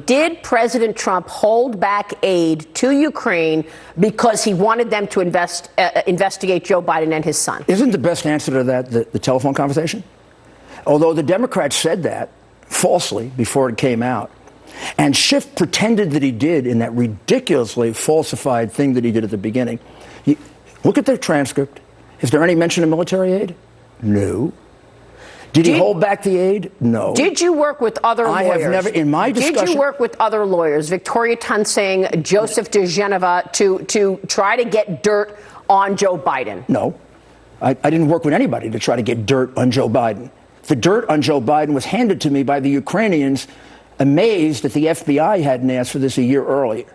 Did President Trump hold back aid to Ukraine because he wanted them to investigate Joe Biden and his son? Isn't the best answer to that the telephone conversation? Although the Democrats said that falsely before it came out, and Schiff pretended that he did in that ridiculously falsified thing that he did at the beginning. Look at the transcript. Is there any mention of military aid? No. Did he hold back the aid? No. Did you work with other lawyers? I have never, in my discussion. Did you work with other lawyers, Victoria Tunsing, Joseph de Geneva, to try to get dirt on Joe Biden? No. I didn't work with anybody to try to get dirt on Joe Biden. The dirt on Joe Biden was handed to me by the Ukrainians, amazed that the FBI hadn't asked for this a year earlier,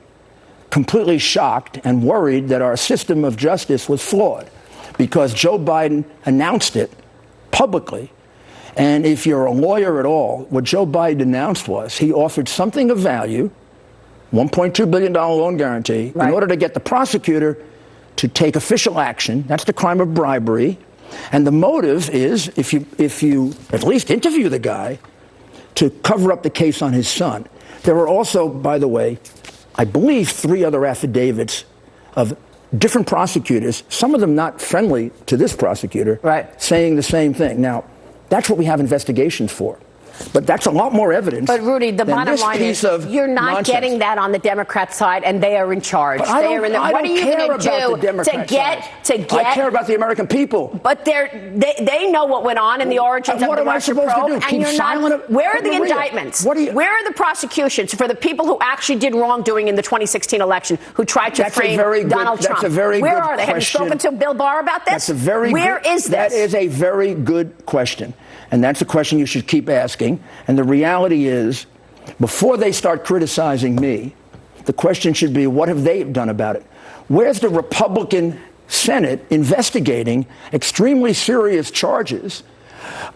completely shocked and worried that our system of justice was flawed because Joe Biden announced it publicly. And if you're a lawyer at all, what Joe Biden announced was he offered something of value, $1.2 billion loan guarantee, in order to get the prosecutor to take official action. That's the crime of bribery. And the motive is, if you at least interview the guy, to cover up the case on his son. There were also, by the way, I believe 3 other affidavits of different prosecutors, some of them not friendly to this prosecutor, saying the same thing. Now, that's what we have investigations for. But that's a lot more evidence. But, Rudy, the bottom line is you're not getting that on the Democrat side, and they are in charge. What are you going to do to get? I care about the American people. But they know what went on in the origins of the Russia probe. What am I supposed to do? Keep silent? Where are the indictments? Where are the prosecutions for the people who actually did wrongdoing in the 2016 election, who tried to frame Donald Trump? That's a very good question. Where are they? Have you spoken to Bill Barr about this? Where is this? That is a very good question. And that's a question you should keep asking. And the reality is, before they start criticizing me, the question should be, what have they done about it? Where's the Republican Senate investigating extremely serious charges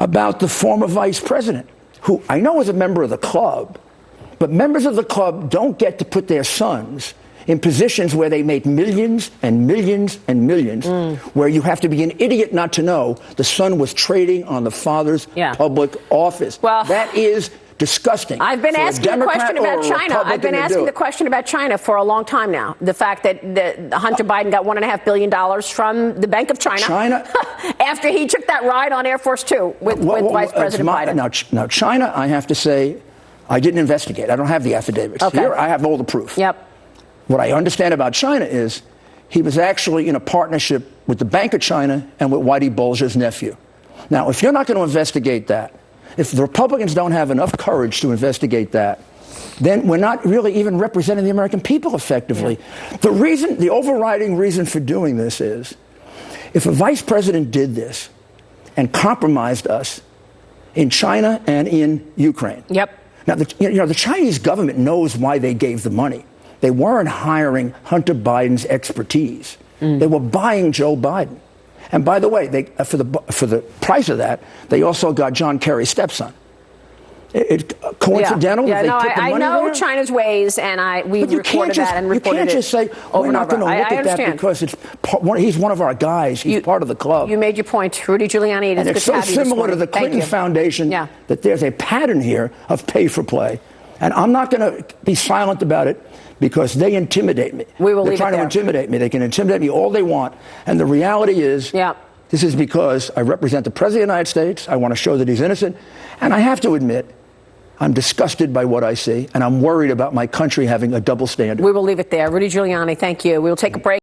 about the former vice president, who I know is a member of the club, but members of the club don't get to put their sons in positions where they make millions and millions and millions, where you have to be an idiot not to know the son was trading on the father's public office. Well, that is disgusting. I've been asking the question about China. I've been asking the question about China for a long time now. The fact that Hunter Biden got $1.5 billion from the Bank of China after he took that ride on Air Force Two with Vice President Biden. Now, China, I have to say, I didn't investigate. I don't have the affidavits. Here, I have all the proof. What I understand about China is he was actually in a partnership with the Bank of China and with Whitey Bulger's nephew. Now, if you're not going to investigate that, if the Republicans don't have enough courage to investigate that, then we're not really even representing the American people effectively. The overriding reason for doing this is, if a vice president did this and compromised us in China and in Ukraine. Now, the Chinese government knows why they gave the money. They weren't hiring Hunter Biden's expertise. They were buying Joe Biden. And by the way, for the price of that, they also got John Kerry's stepson. Coincidental that they put the money I know there? China's ways, and we reported that and reported it. You can't just say, we're not going to look at that because he's one of our guys. He's part of the club. You made your point. Rudy Giuliani, it is good to have you this morning. It's so similar to the Clinton Foundation that there's a pattern here of pay for play. And I'm not going to be silent about it because they intimidate me. They're trying to intimidate me. They can intimidate me all they want. And the reality is, this is because I represent the President of the United States. I want to show that he's innocent. And I have to admit, I'm disgusted by what I see, and I'm worried about my country having a double standard. We will leave it there. Rudy Giuliani, thank you. We will take a break.